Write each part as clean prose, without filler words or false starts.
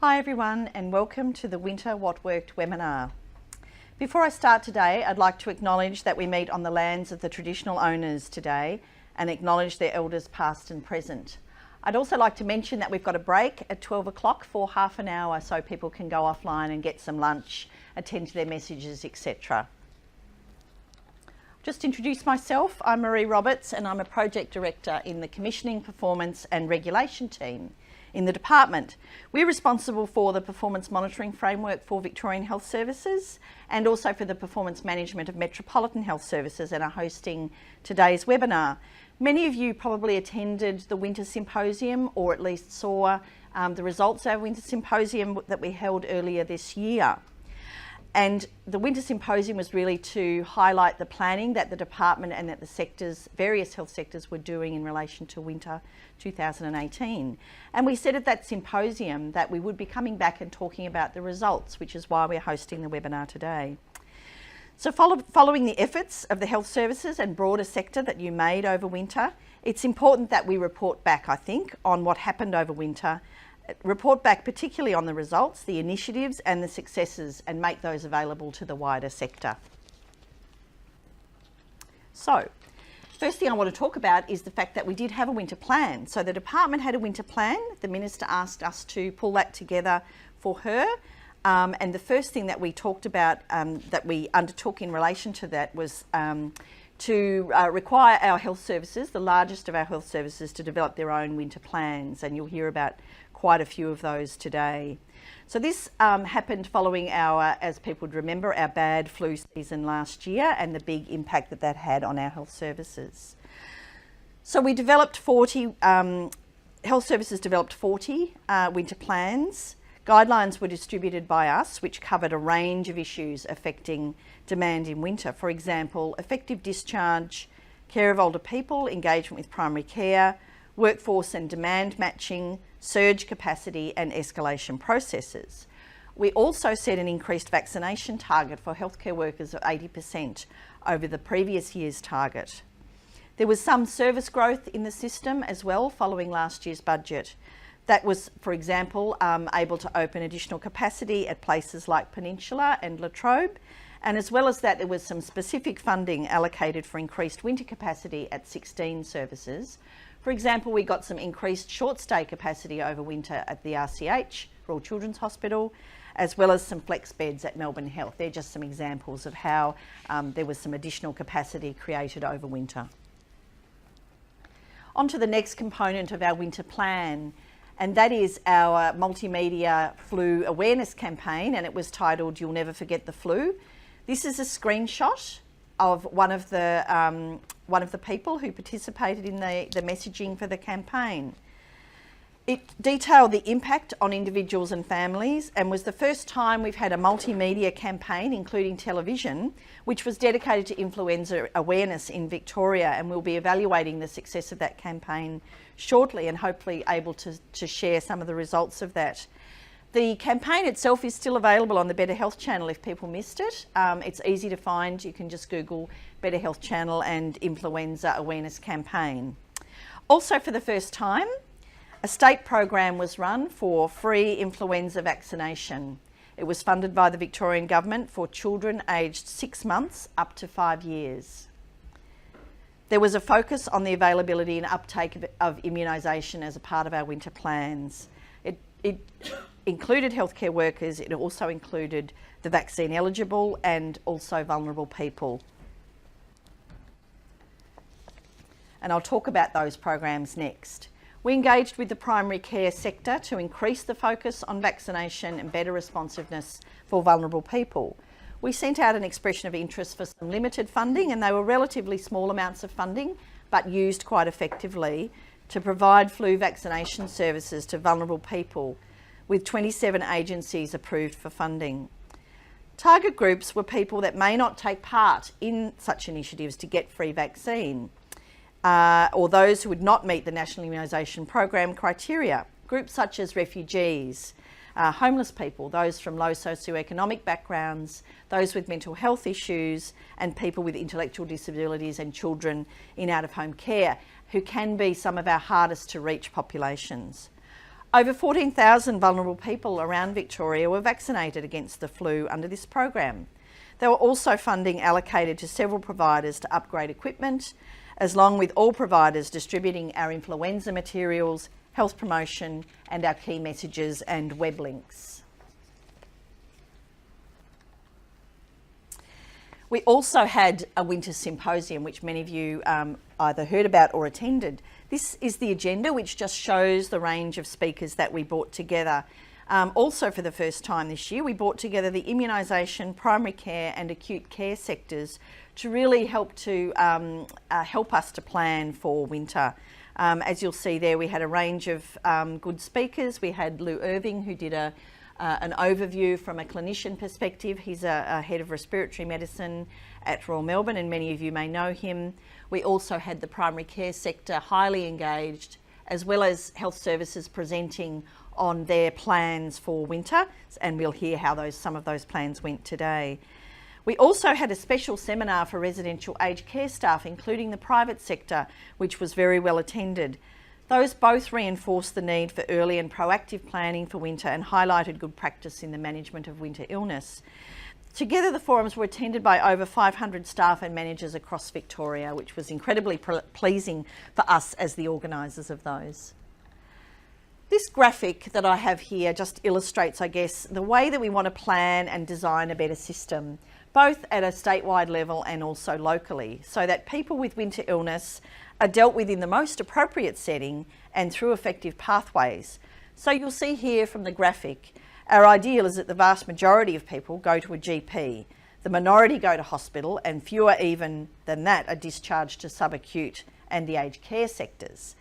Hi everyone and welcome to the Winter What Worked webinar. Before I start today, I'd like to acknowledge that we meet on the lands of the traditional owners today and acknowledge their elders past and present. I'd also like to mention that we've got a break at 12 o'clock for half an hour so people can go offline and get some lunch, attend to their messages, etc. Just introduce myself, I'm Maree Roberts and I'm a Project Director in the Commissioning, Performance and Regulation team in the department. We're responsible for the performance monitoring framework for Victorian Health Services and also for the performance management of Metropolitan Health Services and are hosting today's webinar. Many of you probably attended the Winter Symposium or at least saw the results of our Winter Symposium that we held earlier this year. And the Winter Symposium was really to highlight the planning that the department and that the sectors, various health sectors, were doing in relation to winter 2018. And we said at that symposium that we would be coming back and talking about the results, which is why we're hosting the webinar today. So following the efforts of the health services and broader sector that you made over winter, it's important that we report back, I think, on what happened over winter, report back particularly on the results, the initiatives and the successes, and make those available to the wider sector. So, first thing I want to talk about is the fact that we did have a winter plan. So the department had a winter plan. The Minister asked us to pull that together for her. And the first thing that we talked about, that we undertook in relation to that was to require our health services, the largest of our health services, to develop their own winter plans. And you'll hear about quite a few of those today. So this happened following our, as people would remember, our bad flu season last year and the big impact that that had on our health services. So we developed 40, health services developed 40 winter plans. Guidelines were distributed by us, which covered a range of issues affecting demand in winter. For example, effective discharge, care of older people, engagement with primary care, workforce and demand matching, surge capacity and escalation processes. We also set an increased vaccination target for healthcare workers of 80% over the previous year's target. There was some service growth in the system as well following last year's budget. That was, for example, able to open additional capacity at places like Peninsula and La Trobe, and as well as that there was some specific funding allocated for increased winter capacity at 16 services. For example, we got some increased short stay capacity over winter at the RCH, Royal Children's Hospital, as well as some flex beds at Melbourne Health. They're just some examples of how there was some additional capacity created over winter. On to the next component of our winter plan, and that is our multimedia flu awareness campaign, and it was titled "You'll Never Forget the Flu." This is a screenshot of one of the people who participated in the messaging for the campaign. It detailed the impact on individuals and families and was the first time we've had a multimedia campaign, including television, which was dedicated to influenza awareness in Victoria, and we'll be evaluating the success of that campaign shortly and hopefully able to share some of the results of that. The campaign itself is still available on the Better Health channel if people missed it. It's easy to find. You can just Google Better Health channel and Influenza Awareness Campaign. Also for the first time, a state program was run for free influenza vaccination. It was funded by the Victorian Government for children aged 6 months up to 5 years. There was a focus on the availability and uptake of immunisation as a part of our winter plans. It included healthcare workers, it also included the vaccine eligible and also vulnerable people. And I'll talk about those programs next. We engaged with the primary care sector to increase the focus on vaccination and better responsiveness for vulnerable people. We sent out an expression of interest for some limited funding, and they were relatively small amounts of funding, but used quite effectively to provide flu vaccination services to vulnerable people, with 27 agencies approved for funding. Target groups were people that may not take part in such initiatives to get free vaccine, or those who would not meet the National Immunisation Program criteria. Groups such as refugees, homeless people, those from low socioeconomic backgrounds, those with mental health issues, and people with intellectual disabilities and children in out-of-home care, who can be some of our hardest to reach populations. Over 14,000 vulnerable people around Victoria were vaccinated against the flu under this program. There were also funding allocated to several providers to upgrade equipment, along with all providers distributing our influenza materials, health promotion and our key messages and web links. We also had a winter symposium, which many of you either heard about or attended. This is the agenda, which just shows the range of speakers that we brought together. Also for the first time this year, we brought together the immunisation, primary care and acute care sectors to really help us to plan for winter. As you'll see there, we had a range of good speakers. We had Lou Irving, who did an overview from a clinician perspective. He's a head of respiratory medicine at Royal Melbourne, and many of you may know him. We also had the primary care sector highly engaged, as well as health services presenting on their plans for winter, and we'll hear how some of those plans went today. We also had a special seminar for residential aged care staff, including the private sector, which was very well attended. Those both reinforced the need for early and proactive planning for winter and highlighted good practice in the management of winter illness. Together, the forums were attended by over 500 staff and managers across Victoria, which was incredibly pleasing for us as the organisers of those. This graphic that I have here just illustrates, I guess, the way that we want to plan and design a better system, both at a statewide level and also locally, so that people with winter illness are dealt with in the most appropriate setting and through effective pathways. So you'll see here from the graphic, our ideal is that the vast majority of people go to a GP, the minority go to hospital, and fewer even than that are discharged to subacute and the aged care sectors.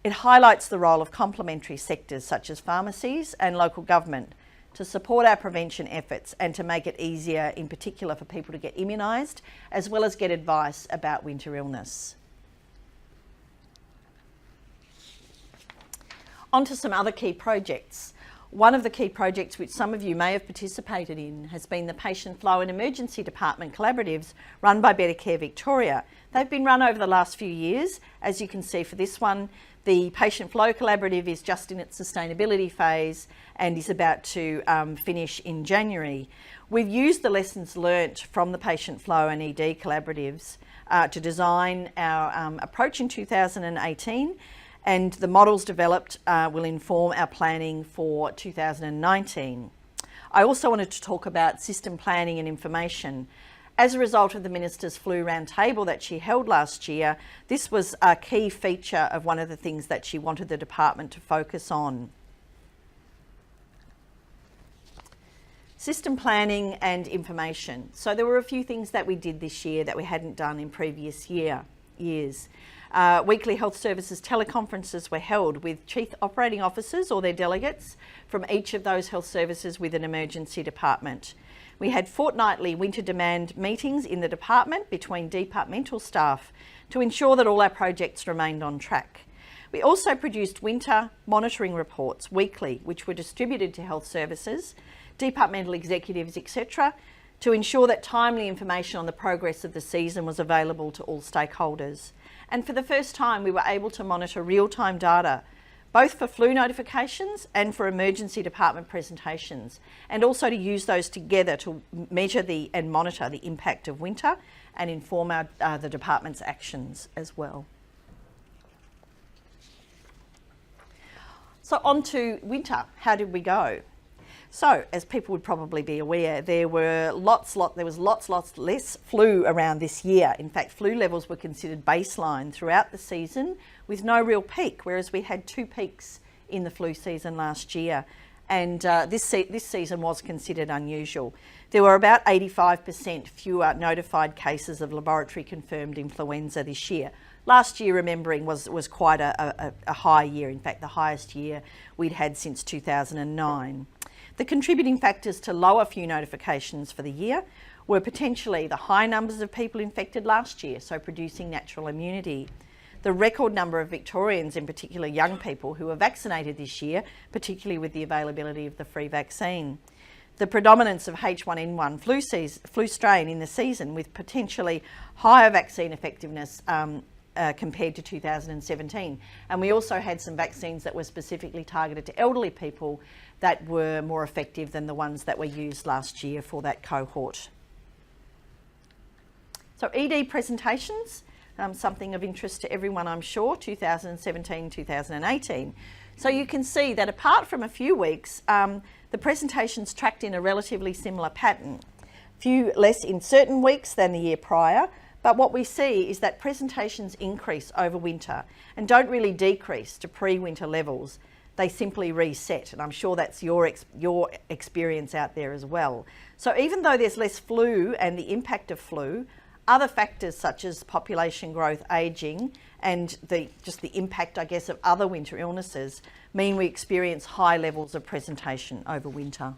It highlights the role of complementary sectors such as pharmacies and local government to support our prevention efforts and to make it easier, in particular, for people to get immunised, as well as get advice about winter illness. On to some other key projects. One of the key projects which some of you may have participated in has been the Patient Flow and Emergency Department collaboratives run by Better Care Victoria. They've been run over the last few years. As you can see for this one, the Patient Flow Collaborative is just in its sustainability phase and is about to finish in January. We've used the lessons learnt from the Patient Flow and ED collaboratives to design our approach in 2018, and the models developed will inform our planning for 2019. I also wanted to talk about system planning and information. As a result of the Minister's Flu Roundtable that she held last year, this was a key feature of one of the things that she wanted the department to focus on. System planning and information. So there were a few things that we did this year that we hadn't done in previous years. Weekly health services teleconferences were held with chief operating officers or their delegates from each of those health services with an emergency department. We had fortnightly winter demand meetings in the department between departmental staff to ensure that all our projects remained on track. We also produced winter monitoring reports weekly, which were distributed to health services, departmental executives, etc., to ensure that timely information on the progress of the season was available to all stakeholders. And for the first time, we were able to monitor real-time data, both for flu notifications and for emergency department presentations, and also to use those together to measure and monitor the impact of winter and inform the department's actions as well. So on to winter, how did we go? So, as people would probably be aware, there was lots less flu around this year. In fact, flu levels were considered baseline throughout the season with no real peak, whereas we had 2 peaks in the flu season last year. And this season was considered unusual. There were about 85% fewer notified cases of laboratory confirmed influenza this year. Last year, remembering, was quite a high year, in fact the highest year we'd had since 2009. The contributing factors to lower flu notifications for the year were potentially the high numbers of people infected last year, so producing natural immunity, the record number of Victorians, in particular young people, who were vaccinated this year, particularly with the availability of the free vaccine, the predominance of H1N1 flu strain in the season with potentially higher vaccine effectiveness compared to 2017. And we also had some vaccines that were specifically targeted to elderly people that were more effective than the ones that were used last year for that cohort. So ED presentations, something of interest to everyone, I'm sure, 2017, 2018. So you can see that apart from a few weeks, the presentations tracked in a relatively similar pattern. Few less in certain weeks than the year prior, but what we see is that presentations increase over winter and don't really decrease to pre-winter levels. They simply reset, and I'm sure that's your experience out there as well. So even though there's less flu and the impact of flu, other factors such as population growth, ageing, and just the impact, I guess, of other winter illnesses mean we experience high levels of presentation over winter.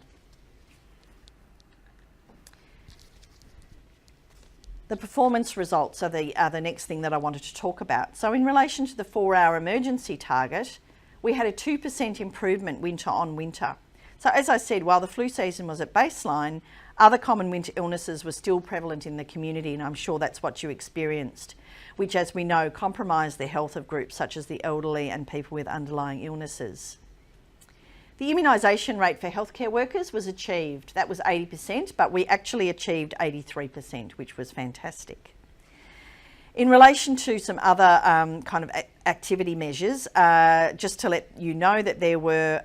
The performance results are the next thing that I wanted to talk about. So in relation to the 4-hour emergency target, we had a 2% improvement winter on winter. So as I said, while the flu season was at baseline, other common winter illnesses were still prevalent in the community, and I'm sure that's what you experienced, which, as we know, compromise the health of groups such as the elderly and people with underlying illnesses. The immunisation rate for healthcare workers was achieved. That was 80%, but we actually achieved 83%, which was fantastic. In relation to some other kind of activity measures, just to let you know that there were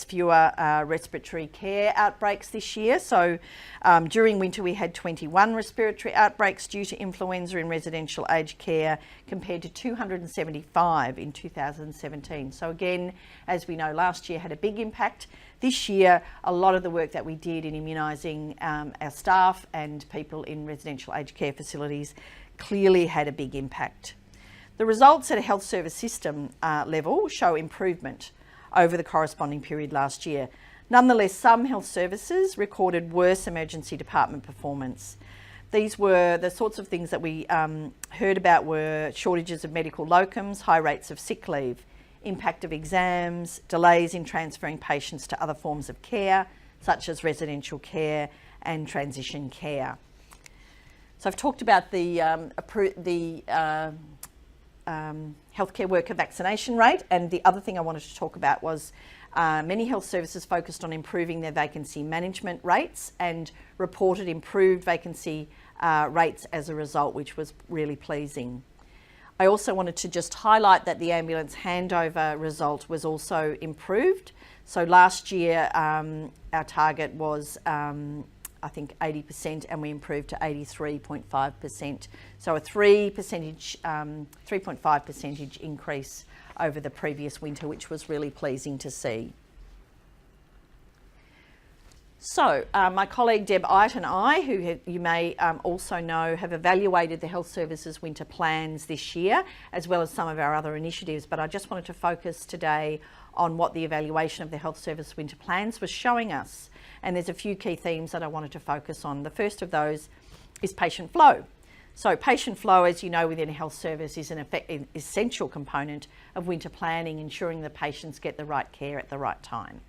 fewer respiratory care outbreaks this year. So during winter we had 21 respiratory outbreaks due to influenza in residential aged care compared to 275 in 2017. So again, as we know, last year had a big impact. This year, a lot of the work that we did in immunising our staff and people in residential aged care facilities clearly had a big impact. The results at a health service system level show improvement over the corresponding period last year. Nonetheless, some health services recorded worse emergency department performance. These were the sorts of things that we heard about were shortages of medical locums, high rates of sick leave, impact of exams, delays in transferring patients to other forms of care, such as residential care and transition care. So I've talked about the healthcare worker vaccination rate, and the other thing I wanted to talk about was many health services focused on improving their vacancy management rates and reported improved vacancy rates as a result, which was really pleasing. I also wanted to just highlight that the ambulance handover result was also improved. So last year our target was I think 80%, and we improved to 83.5%. So a 3.5 percentage increase over the previous winter, which was really pleasing to see. So my colleague Deb Ite and I, who you may also know, have evaluated the health services winter plans this year, as well as some of our other initiatives, but I just wanted to focus today on what the evaluation of the health service winter plans was showing us. And there's a few key themes that I wanted to focus on. The first of those is patient flow. So patient flow, as you know, within a health service is an essential component of winter planning, ensuring that patients get the right care at the right time.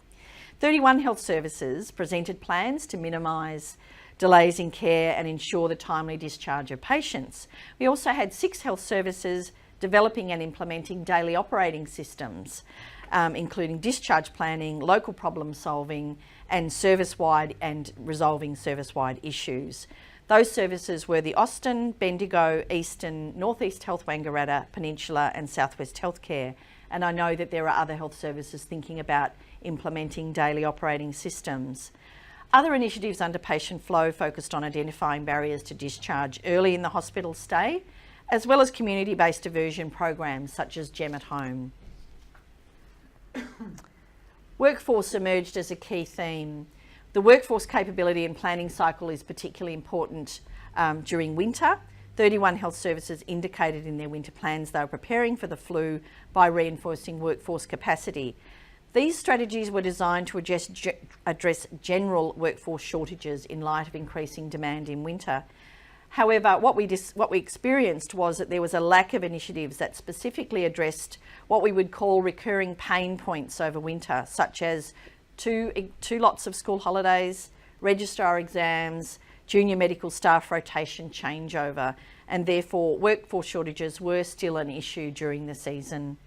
31 health services presented plans to minimise delays in care and ensure the timely discharge of patients. We also had 6 health services developing and implementing daily operating systems, including discharge planning, local problem solving, and service-wide and resolving service-wide issues. Those services were the Austin, Bendigo, Eastern, Northeast Health Wangaratta, Peninsula and Southwest Healthcare. And I know that there are other health services thinking about implementing daily operating systems. Other initiatives under patient flow focused on identifying barriers to discharge early in the hospital stay, as well as community-based diversion programs such as Gem at Home. Workforce emerged as a key theme. The workforce capability and planning cycle is particularly important during winter. 31 health services indicated in their winter plans they were preparing for the flu by reinforcing workforce capacity. These strategies were designed to address general workforce shortages in light of increasing demand in winter. However, what we experienced was that there was a lack of initiatives that specifically addressed what we would call recurring pain points over winter, such as two lots of school holidays, registrar exams, junior medical staff rotation changeover, and therefore workforce shortages were still an issue during the season.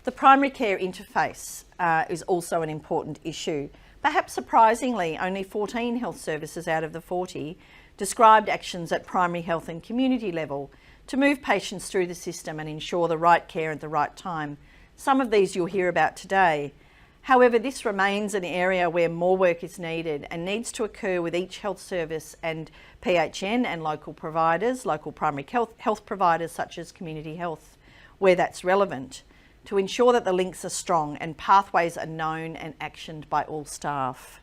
The primary care interface is also an important issue. Perhaps surprisingly, only 14 health services out of the 40 described actions at primary health and community level to move patients through the system and ensure the right care at the right time. Some of these you'll hear about today. However, this remains an area where more work is needed and needs to occur with each health service and PHN and local providers, local primary health providers such as community health, where that's relevant, to ensure that the links are strong and pathways are known and actioned by all staff.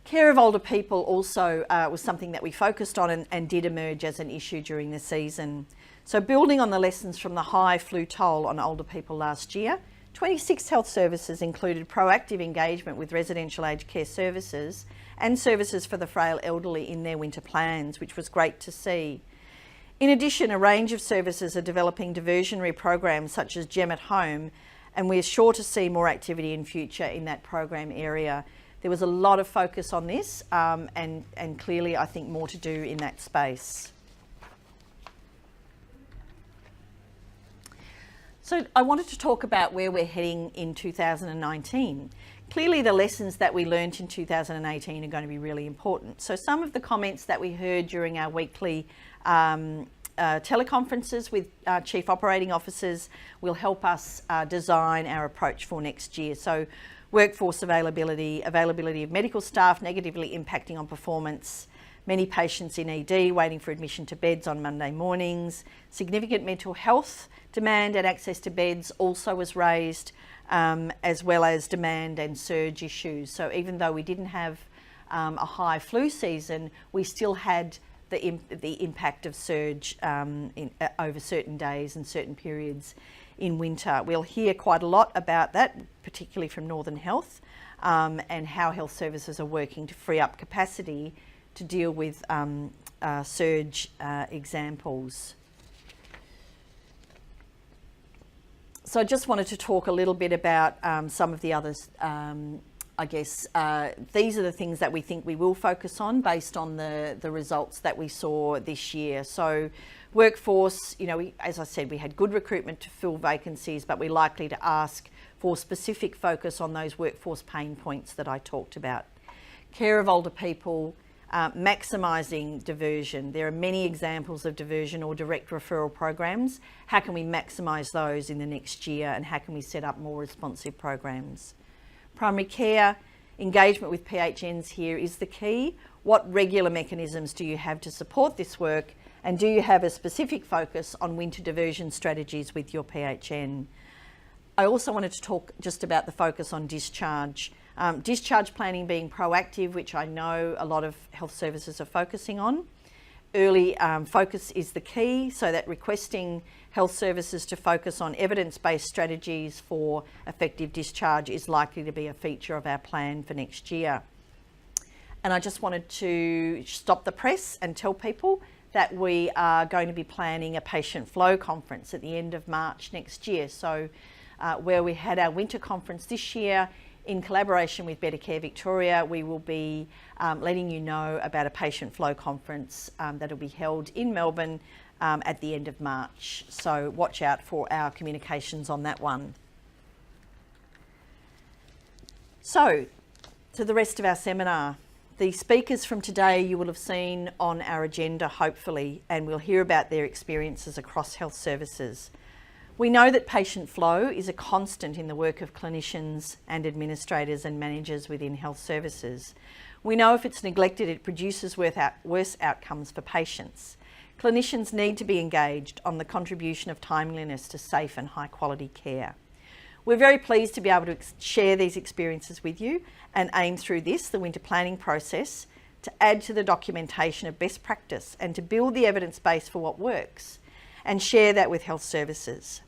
Care of older people also was something that we focused on and did emerge as an issue during the season. So building on the lessons from the high flu toll on older people last year, 26 health services included proactive engagement with residential aged care services and services for the frail elderly in their winter plans, which was great to see. In addition, a range of services are developing diversionary programs such as Gem at Home, and we're sure to see more activity in future in that program area. There was a lot of focus on this and clearly I think more to do in that space. So I wanted to talk about where we're heading in 2019. Clearly the lessons that we learnt in 2018 are going to be really important. So some of the comments that we heard during our weekly teleconferences with chief operating officers will help us design our approach for next year. So workforce availability of medical staff negatively impacting on performance, many patients in ED waiting for admission to beds on Monday mornings, significant mental health demand and access to beds also was raised, as well as demand and surge issues. So even though we didn't have a high flu season, we still had the impact of surge over certain days and certain periods in winter. We'll hear quite a lot about that, particularly from Northern Health, and how health services are working to free up capacity to deal with surge examples. So I just wanted to talk a little bit about some of the others. I guess these are the things that we think we will focus on based on the results that we saw this year. So workforce, you know, as I said, we had good recruitment to fill vacancies, but we're likely to ask for specific focus on those workforce pain points that I talked about. Care of older people, maximising diversion. There are many examples of diversion or direct referral programs. How can we maximise those in the next year, and how can we set up more responsive programs? Primary care, engagement with PHNs here is the key. What regular mechanisms do you have to support this work, and do you have a specific focus on winter diversion strategies with your PHN? I also wanted to talk just about the focus on discharge. Discharge planning being proactive, which I know a lot of health services are focusing on. Early focus is the key, so that requesting health services to focus on evidence-based strategies for effective discharge is likely to be a feature of our plan for next year. And I just wanted to stop the press and tell people that we are going to be planning a patient flow conference at the end of March next year. So where we had our winter conference this year, in collaboration with Better Care Victoria, we will be letting you know about a patient flow conference that will be held in Melbourne at the end of March. So watch out for our communications on that one. So to the rest of our seminar. The speakers from today you will have seen on our agenda, hopefully, and we'll hear about their experiences across health services. We know that patient flow is a constant in the work of clinicians and administrators and managers within health services. We know if it's neglected, it produces worse outcomes for patients. Clinicians need to be engaged on the contribution of timeliness to safe and high quality care. We're very pleased to be able to share these experiences with you and aim through this, the winter planning process, to add to the documentation of best practice and to build the evidence base for what works and share that with health services.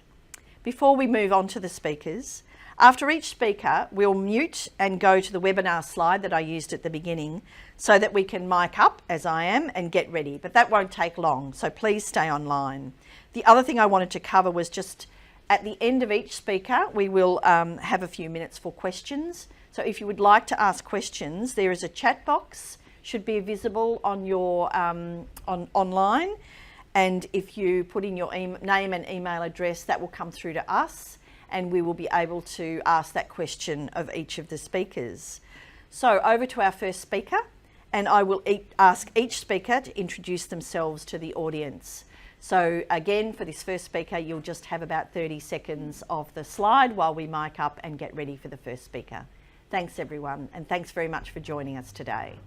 Before we move on to the speakers, after each speaker, we'll mute and go to the webinar slide that I used at the beginning so that we can mic up, as I am, and get ready. But that won't take long, so please stay online. The other thing I wanted to cover was just At the end of each speaker, we will have a few minutes for questions. So if you would like to ask questions, there is a chat box, should be visible on your online. And if you put in your name and email address, that will come through to us, and we will be able to ask that question of each of the speakers. So over to our first speaker, and I will ask each speaker to introduce themselves to the audience. So again, for this first speaker, you'll just have about 30 seconds of the slide while we mic up and get ready for the first speaker. Thanks everyone, and thanks very much for joining us today.